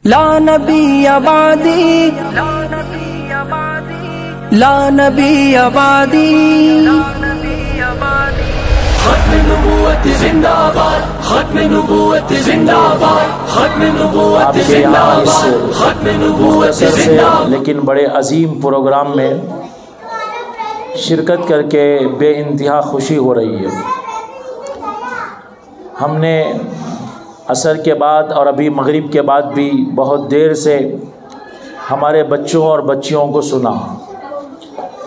لا نبی بعدی لا نبی بعدی ختم نبوت زندہ باد، ختم نبوت زندہ باد، ختم نبوت زندہ باد، ختم نبوت زندہ باد۔ لیکن بڑے عظیم پروگرام میں شرکت کر کے بے انتہا خوشی ہو رہی ہے۔ ہم نے عصر کے بعد اور ابھی مغرب کے بعد بھی بہت دیر سے ہمارے بچوں اور بچیوں کو سنا۔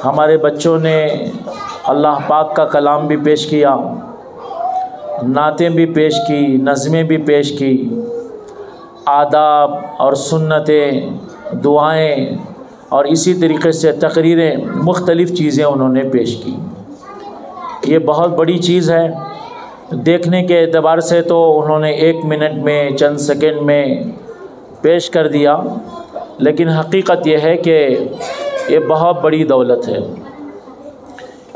ہمارے بچوں نے اللہ پاک کا کلام بھی پیش کیا، نعتیں بھی پیش کی، نظمیں بھی پیش کی، آداب اور سنتیں، دعائیں اور اسی طریقے سے تقریریں، مختلف چیزیں انہوں نے پیش کی۔ یہ بہت بڑی چیز ہے۔ دیکھنے کے اعتبار سے تو انہوں نے 1 منٹ میں، چند سیکنڈ میں پیش کر دیا، لیکن حقیقت یہ ہے کہ یہ بہت بڑی دولت ہے۔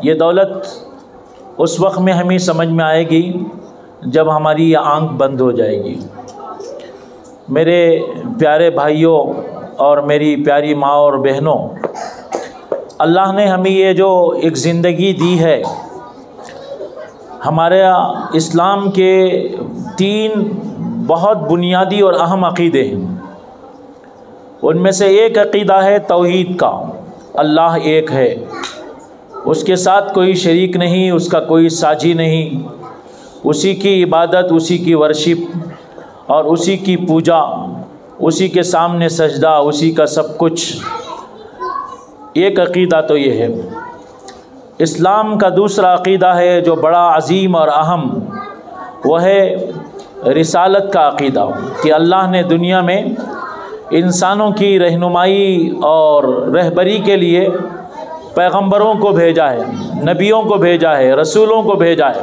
یہ دولت اس وقت میں ہمیں سمجھ میں آئے گی جب ہماری یہ آنکھ بند ہو جائے گی۔ میرے پیارے بھائیوں اور میری پیاری ماں اور بہنوں، اللہ نے ہمیں یہ جو ایک زندگی دی ہے، ہمارے اسلام کے 3 بہت بنیادی اور اہم عقیدے ہیں۔ ان میں سے ایک عقیدہ ہے توحید کا، اللہ ایک ہے، اس کے ساتھ کوئی شریک نہیں، اس کا کوئی ساجی نہیں، اسی کی عبادت، اسی کی ورشپ اور اسی کی پوجا، اسی کے سامنے سجدہ، اسی کا سب کچھ۔ ایک عقیدہ تو یہ ہے۔ اسلام کا دوسرا عقیدہ ہے جو بڑا عظیم اور اہم، وہ ہے رسالت کا عقیدہ، کہ اللہ نے دنیا میں انسانوں کی رہنمائی اور رہبری کے لیے پیغمبروں کو بھیجا ہے، نبیوں کو بھیجا ہے، رسولوں کو بھیجا ہے،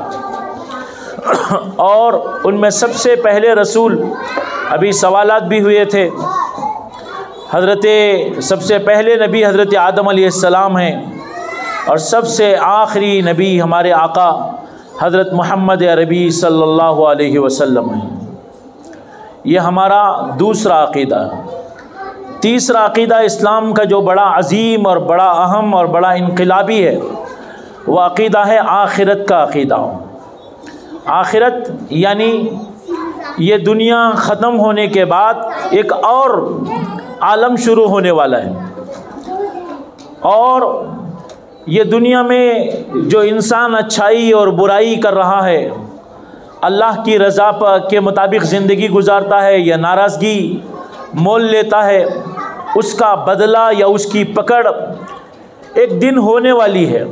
اور ان میں سب سے پہلے رسول، ابھی سوالات بھی ہوئے تھے، سب سے پہلے نبی حضرت آدم علیہ السلام ہیں، اور سب سے آخری نبی ہمارے آقا حضرت محمد عربی صلی اللہ علیہ وسلم ہیں۔ یہ ہمارا دوسرا عقیدہ ہے۔ تیسرا عقیدہ اسلام کا جو بڑا عظیم اور بڑا اہم اور بڑا انقلابی ہے، وہ عقیدہ ہے آخرت کا عقیدہ۔ آخرت یعنی یہ دنیا ختم ہونے کے بعد ایک اور عالم شروع ہونے والا ہے، اور یہ دنیا میں جو انسان اچھائی اور برائی کر رہا ہے، اللہ کی رضا کے مطابق زندگی گزارتا ہے یا ناراضگی مول لیتا ہے، اس کا بدلہ یا اس کی پکڑ ایک دن ہونے والی ہے۔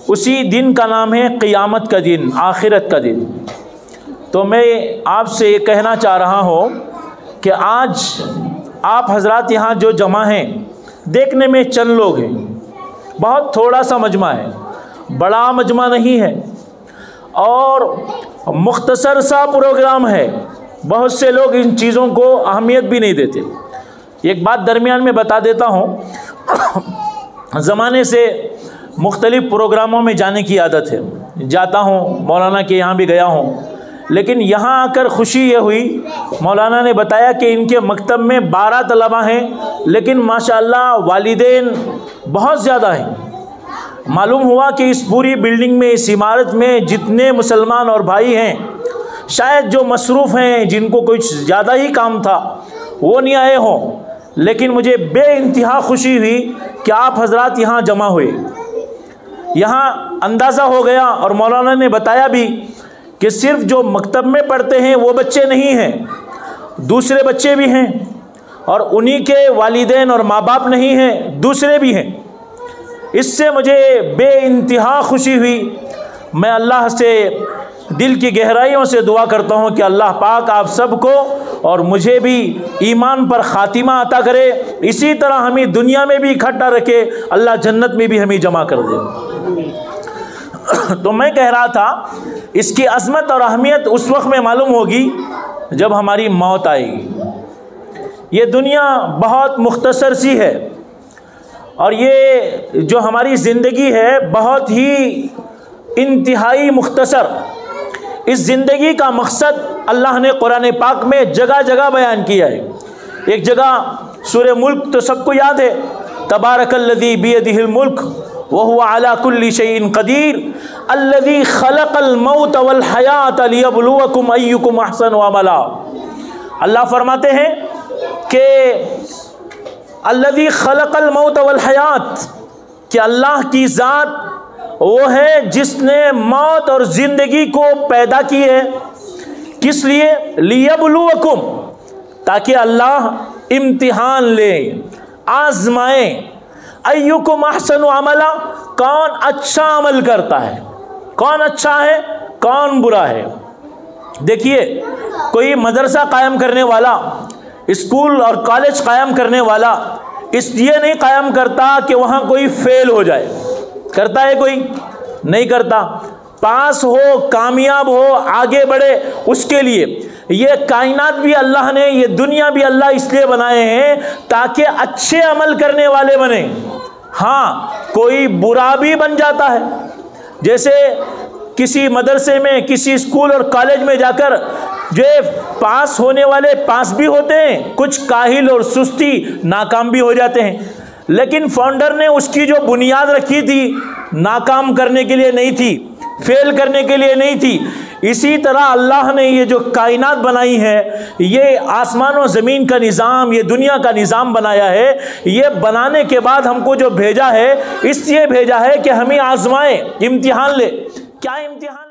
اسی دن کا نام ہے قیامت کا دن، آخرت کا دن۔ تو میں آپ سے یہ کہنا چاہ رہا ہوں کہ آج آپ حضرات یہاں جو جمع ہیں، دیکھنے میں چند لوگ ہیں، بہت تھوڑا سا مجمع ہے، بڑا مجمع نہیں ہے، اور مختصر سا پروگرام ہے۔ بہت سے لوگ ان چیزوں کو اہمیت بھی نہیں دیتے۔ ایک بات درمیان میں بتا دیتا ہوں، زمانے سے مختلف پروگراموں میں جانے کی عادت ہے، جاتا ہوں، مولانا کے یہاں بھی گیا ہوں، لیکن یہاں آ کر خوشی یہ ہوئی، مولانا نے بتایا کہ ان کے مکتب میں 12 طلبہ ہیں، لیکن ماشاءاللہ والدین بہت زیادہ ہیں۔ معلوم ہوا کہ اس پوری بلڈنگ میں، اس عمارت میں جتنے مسلمان اور بھائی ہیں، شاید جو مصروف ہیں، جن کو کچھ زیادہ ہی کام تھا، وہ نہیں آئے ہوں، لیکن مجھے بے انتہا خوشی ہوئی کہ آپ حضرات یہاں جمع ہوئے۔ یہاں اندازہ ہو گیا، اور مولانا نے بتایا بھی کہ صرف جو مکتب میں پڑھتے ہیں وہ بچے نہیں ہیں، دوسرے بچے بھی ہیں، اور انہی کے والدین اور ماں باپ نہیں ہیں، دوسرے بھی ہیں۔ اس سے مجھے بے انتہا خوشی ہوئی۔ میں اللہ سے دل کی گہرائیوں سے دعا کرتا ہوں کہ اللہ پاک آپ سب کو اور مجھے بھی ایمان پر خاتمہ عطا کرے، اسی طرح ہمیں دنیا میں بھی اکٹھا رکھے، اللہ جنت میں بھی ہمیں جمع کر دے۔ تو میں کہہ رہا تھا، اس کی عظمت اور اہمیت اس وقت میں معلوم ہوگی جب ہماری موت آئے گی۔ یہ دنیا بہت مختصر سی ہے، اور یہ جو ہماری زندگی ہے بہت ہی انتہائی مختصر۔ اس زندگی کا مقصد اللہ نے قرآن پاک میں جگہ جگہ بیان کیا ہے۔ ایک جگہ سورہ ملک تو سب کو یاد ہے، تبارک الذی بیدہ الملک وہو علی کل شیء قدیر الذی خلق الموت والحیات لیبلوکم ایکم احسن عملا۔ اللہ فرماتے ہیں کہ الذی خلق الموت والحیات، کہ اللہ کی ذات وہ ہے جس نے موت اور زندگی کو پیدا کی ہے۔ کس لیے؟ لیبلوکم، تاکہ اللہ امتحان لے، آزمائے، ایکم احسن عملا، کون اچھا عمل کرتا ہے، کون اچھا ہے کون برا ہے۔ دیکھیے، کوئی مدرسہ قائم کرنے والا، اسکول اور کالج قائم کرنے والا اس لیے نہیں قائم کرتا کہ وہاں کوئی فیل ہو جائے، کرتا ہے کوئی؟ نہیں کرتا۔ پاس ہو، کامیاب ہو، آگے بڑھے، اس کے لیے۔ یہ کائنات بھی اللہ نے، یہ دنیا بھی اللہ اس لیے بنائے ہیں تاکہ اچھے عمل کرنے والے بنیں۔ ہاں، کوئی برا بھی بن جاتا ہے، جیسے کسی مدرسے میں، کسی اسکول اور کالج میں جا کر جو پاس ہونے والے پاس بھی ہوتے ہیں، کچھ کاہل اور سستی ناکام بھی ہو جاتے ہیں، لیکن فاؤنڈر نے اس کی جو بنیاد رکھی تھی ناکام کرنے کے لیے نہیں تھی، فیل کرنے کے لیے نہیں تھی۔ اسی طرح اللہ نے یہ جو کائنات بنائی ہے، یہ آسمان و زمین کا نظام، یہ دنیا کا نظام بنایا ہے، یہ بنانے کے بعد ہم کو جو بھیجا ہے، اس لیے بھیجا ہے کہ ہمیں آزمائے، امتحان لے۔ کیا امتحان؟